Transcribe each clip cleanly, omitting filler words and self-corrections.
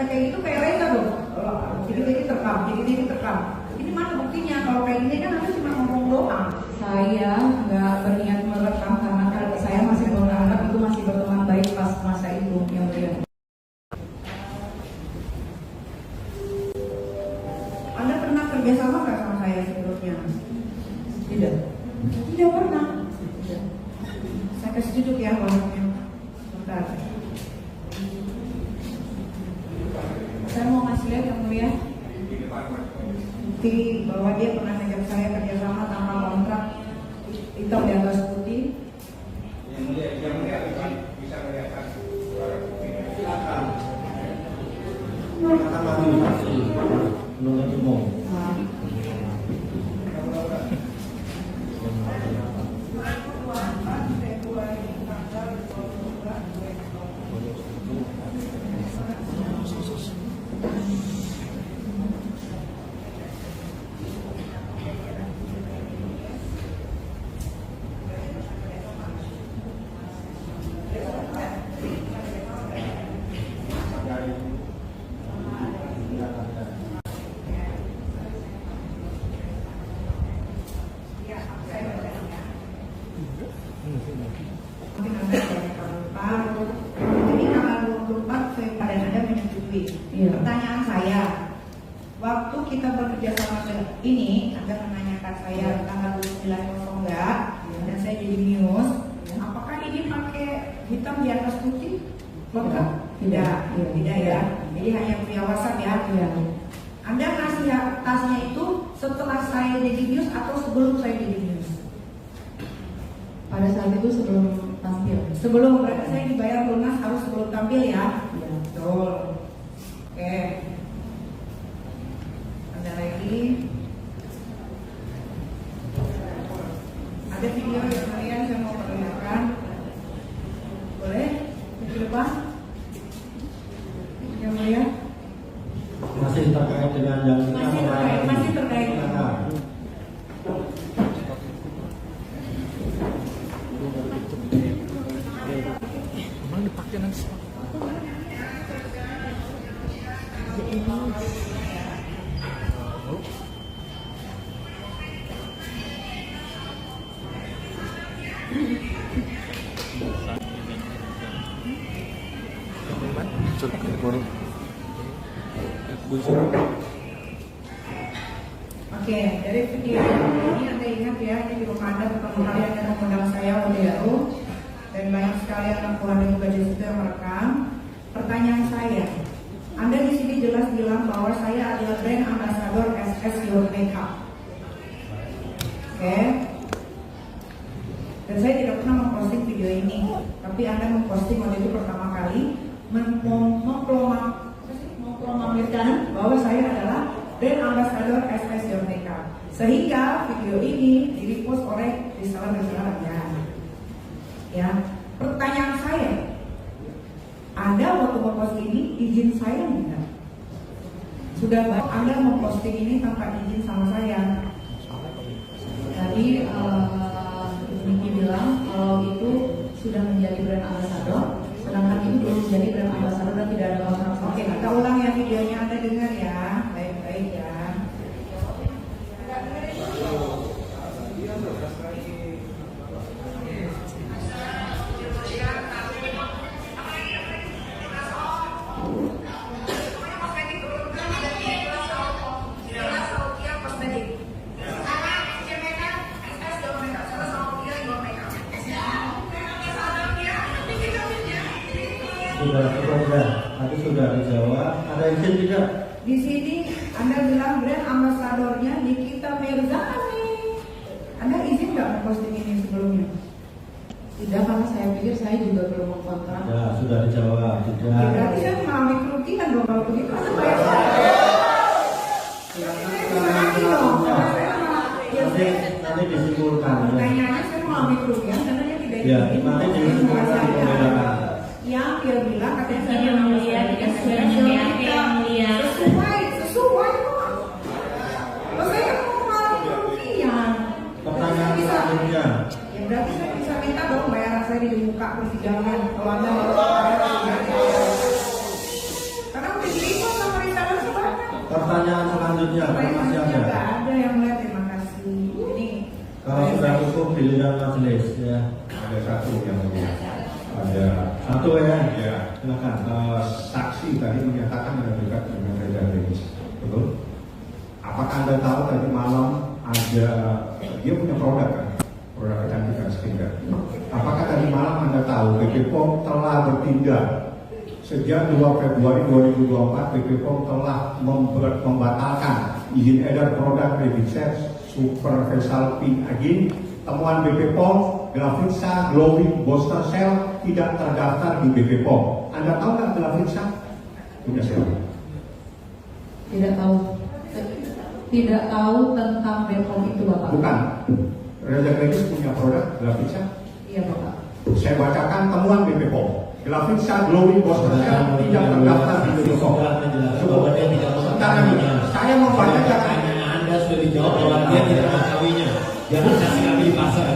kita kayak gitu kayak reza dong. Dikit-dikit terekam, dikit-dikit terekam. Ini mana buktinya? Kalau kayak gini kan Anda cuma ngomong doang. Saya nggak berniat merekam karena saya masih menganggap itu masih berteman baik pas masa itu yang mulia. Anda pernah kerjasama nggak sama saya sebelumnya? Tidak. Tidak pernah. Tidak. Saya kasih duduk ya orangnya. Bentar. Saya mau ngasih lihat yang mulia bukti bahwa dia pernah ngajak saya kerjasama tanpa kontrak, hitam di atas putih. Yang mulia bisa melihatkan suara putih. Silakan. Menurut umum. Jadi tanggal 24 saya pada Anda menyetujui. Pertanyaan saya, waktu kita bekerja sama ini, Anda menanyakan saya tanggal 29 enggak, dan saya jadi news. Apakah ini pakai hitam di atas putih? Lengkap? Tidak, tidak ya. Jadi hanya via WhatsApp ya. Anda ngasih tasnya itu setelah saya jadi news atau sebelum saya jadi news? Pada saat itu sebelum tampil. Sebelum, berarti saya dibayar lunas harus sebelum tampil ya? Ya. Betul. Oke. Ada lagi? Ada video yang kalian saya mau perlihatkan. Boleh? Di depan? Yang mulia? Masih terkait dengan yang kita Masih terkait. Mana dipakai nanti? Oke, dari video ini Anda ingat ya, ini di rumah Anda pertama kali Anda mengundang saya waktu itu, dan banyak sekali anak Tuhan dan juga Yesus yang merekam. Pertanyaan saya, Anda di sini jelas bilang bahwa saya adalah brand ambassador SS Your Makeup. Oke, dan saya tidak pernah memposting video ini, tapi Anda memposting waktu itu pertama kali memproklamirkan bahwa saya adalah brand ambassador SS Your Makeup, sehingga video ini di-repost oleh reseller-reseller Anda. Ya, pertanyaan saya, Anda waktu memposting ini izin saya enggak? Sudah Anda memposting ini tanpa izin sama saya? Tadi Niki bilang kalau itu sudah menjadi brand ambassador, sedangkan itu belum menjadi brand ambassador dan tidak ada kontrak. Oke, kita ulang ya videonya, Anda dengar ya, baik-baik ya. Tadi sudah dijawab. Ada izin tidak? Di sini Anda bilang brand ambasadornya Nikita Mirzani. Anda izin nggak memposting ini sebelumnya? Tidak, karena saya pikir saya juga belum mengkontrak. Ya, sudah dijawab. Tidak. Ya, berarti saya mengalami kerugian dong kalau begitu. Anda bayar saya. Nanti disimpulkan. Pertanyaannya saya mengalami kerugian karena dia tidak Ya, izin. nanti disimpulkan pembedakan. Yang dia bilang katanya saya Yang mulia, tidak sesuai dengan BAP yang mulia. Sesuai kok. Kalau saya mau mengalami kerugian. Pertanyaan selanjutnya. Ya berarti saya bisa minta dong bayaran saya di muka persidangan kalau Anda mau karena begini selanjutnya, masih ada. Nggak ada yang mulai, terima kasih. Ini Kalau sudah cukup giliran majelis ya. Ada satu yang mulia. Ada Satu ya. ya. Silakan. Saksi tadi menyatakan ada dekat dengan Reza Denis. Betul? Apakah Anda tahu tadi malam ada dia punya produk kan? Produk kecantikan skincare. Apakah tadi malam Anda tahu BP POM telah bertindak sejak 2 Februari 2024 BP POM telah membatalkan izin edar produk Revicet Super Facial Pink Agin. Temuan BP POM Glavitsa Glowing Booster Cell tidak terdaftar di BP POM. Anda tahu nggak Glavitsa? Punya siapa? Tidak tahu. Tidak tahu tentang BPOM itu Bapak. Bukan. Reza Denis punya produk Glavitsa. Iya Bapak. Saya bacakan temuan BP POM. Glavitsa Glowing Booster Cell tidak terdaftar di BP POM. Bahwa dia tidak Sebentar, mengetahuinya. saya membacakan. Pertanyaan Anda sudah dijawab bahwa dia tidak mengetahuinya. Jangan kasih kami di pasar.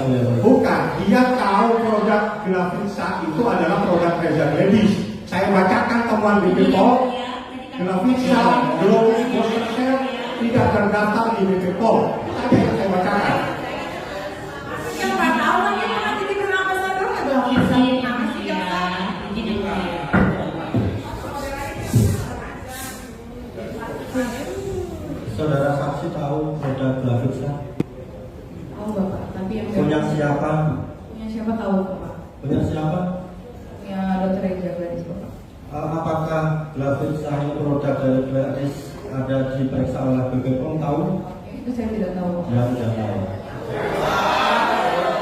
Bukan, dia tahu produk Glavitsa itu adalah produk Reza Denis. Saya bacakan temuan BP POM. Glavitsa Glowing Booster Cell tidak terdaftar di BP POM. Ada yang saya bacakan. yang nggak tahu kan itu nanti di kenapa sadar nggak dong? Izin yang mulia, izin yang mulia. Saudara saksi tahu produk Glavitsa? Tahu Bapak. Tapi yang Punya siapa? Punya siapa tahu Bapak? Punya siapa? Punya Dr. Reza Denis Bapak. Apakah Glavitsa ini produk dari Gladys ada diperiksa oleh BP POM tahu? Itu saya tidak tahu. Ya, tidak tahu.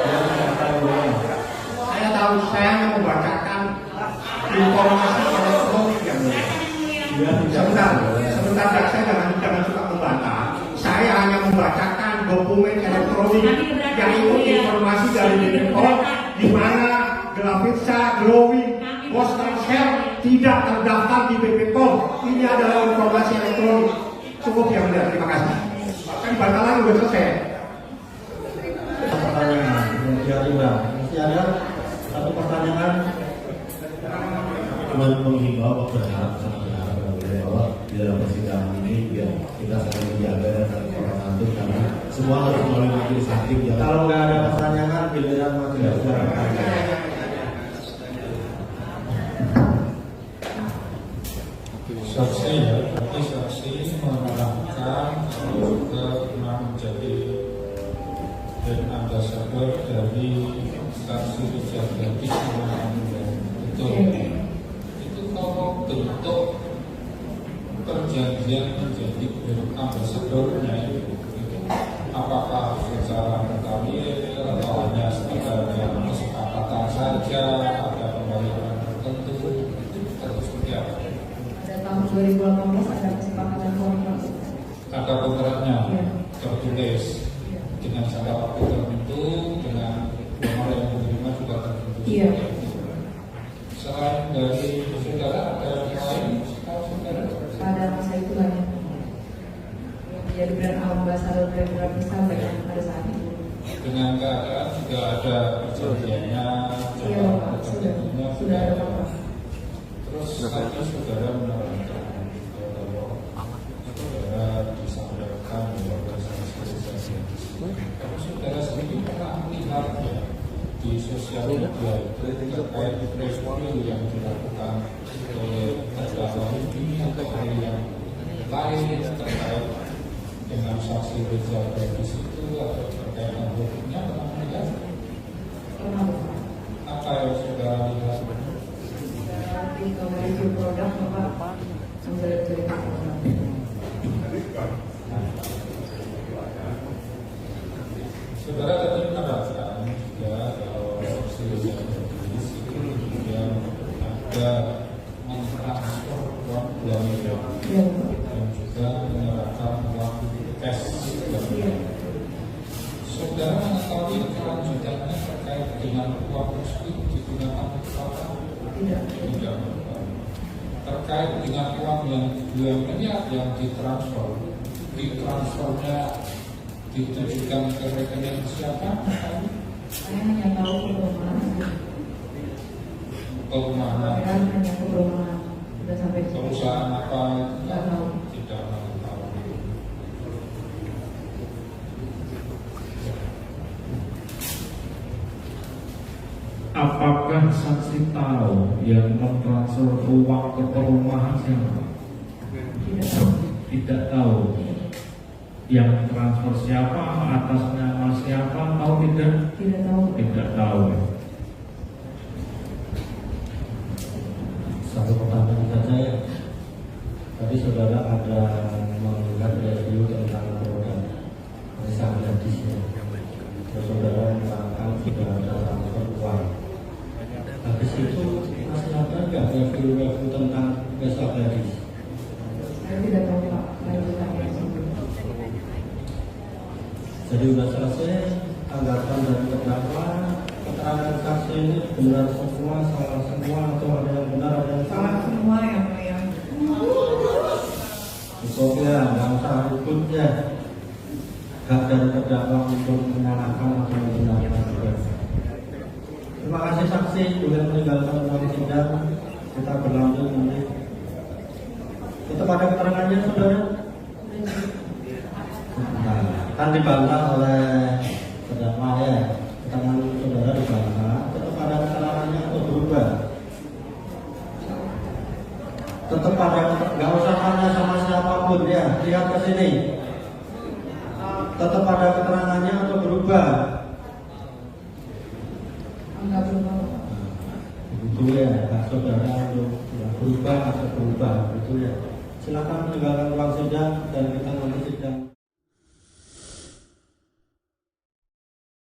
Ya, tidak tahu. Saya tahu, saya hanya membacakan informasi elektronik yang mulia. Ya, tidak Sebentar, saya jangan suka membantah. Saya hanya membacakan dokumen elektronik yang itu informasi dari BP POM di mana Glavitsa Glowing Booster Cell tidak terdaftar di BP POM. Ini adalah informasi elektronik. Cukup yang mulia, terima kasih. Kan batalan sudah selesai. Pertanyaan yang diajukan. Masih ada satu pertanyaan. Cuma menghimbau berharap bahwa di dalam persidangan ini biar kita saling menjaga dan saling sopan santun karena semua harus melalui majelis hakim. Kalau nggak ada pertanyaan, giliran majelis. Saksi ya, tapi saksi menerangkan juga pernah menjadi brand ambassador dari saksi Reza Denis itu. Itu kalau bentuk perjanjian menjadi brand ambassadornya itu apakah secara mutakhir atau hanya sekedar kesepakatan saja, ada pembayaran tertentu, itu terus seperti apa? Tahun 2018 ada kesepakatan kontrak. Ada kontraknya Iya. tertulis dengan jangka waktu tertentu, dengan nomor yang diterima juga tertentu. Iya. Selain dari saudara ada yang lain, tahu saudara? Pada masa itu hanya yang menjadi brand ambassador brand Glavitsa pada saat itu. Dengan keadaan juga ada perjanjiannya, Iya Bapak, sudah ada kontrak. Terus tadi saudara menerangkan bahwa saudara disampaikan bahwa saudara sendiri pernah melihat ya, di sosial media itu terkait review yang dilakukan oleh terdakwa ini atau yang lain terkait dengan saksi Reza Denis itu atau terkait dengan hukumnya pernah melihat Pernah Bapak. apa yang saudara lihat? Nanti kalau review produk Bapak sambil cerita. Saudara tadi menerangkan juga kalau saksi Reza Denis itu kemudian ada mentransfer uang belanja Iya Bapak. dan juga menyerahkan uang cash. Iya. Saudara mengetahui kelanjutannya terkait dengan uang tersebut digunakan untuk apa? Tidak. Tidak. Terkait dengan uang yang 2 miliar yang ditransfernya ditujukan ke rekening siapa? Saya hanya tahu perumahan saja. Perumahan. Saya hanya perumahan. Sudah sampai di situ. Perusahaan apa? Nggak tahu. Tidak tahu. apakah saksi tahu yang mentransfer uang ke perumahan siapa? Tidak tahu. Yang transfer siapa, atas nama siapa, tahu tidak? Tidak tahu. Tidak tahu. Satu pertanyaan saja ya. Tadi saudara ada melihat review tentang produk Risa Gadisnya. Terus saudara mengatakan sudah ada transfer uang. Habis itu masih ada nggak review tentang Risa Gadis? Saya tidak tahu Pak lanjutannya. Jadi sudah selesai tanggapan dari terdakwa. Keterangan saksi ini benar semua, salah semua, atau ada yang benar, ada yang Salah semua yang mulia. Cukup ya, nggak usah ribut ya. Hak dari terdakwa untuk menyalahkan atau membenarkan. Terima kasih saksi, boleh meninggalkan ruang sidang. Kita berlanjut nanti. Tetap ada keterangannya saudara? Nah, kan dibantah oleh terdakwa ya. Keterangan saudara dibantah. Tetap ada kesalahannya atau berubah? Tetap ada, nggak usah tanya sama siapapun ya. Lihat ke sini. Tetap ada keterangannya atau berubah? Enggak berubah. Itu ya, hak saudara untuk berubah atau berubah, gitu ya. Silakan meninggalkan ruang sidang dan kita nanti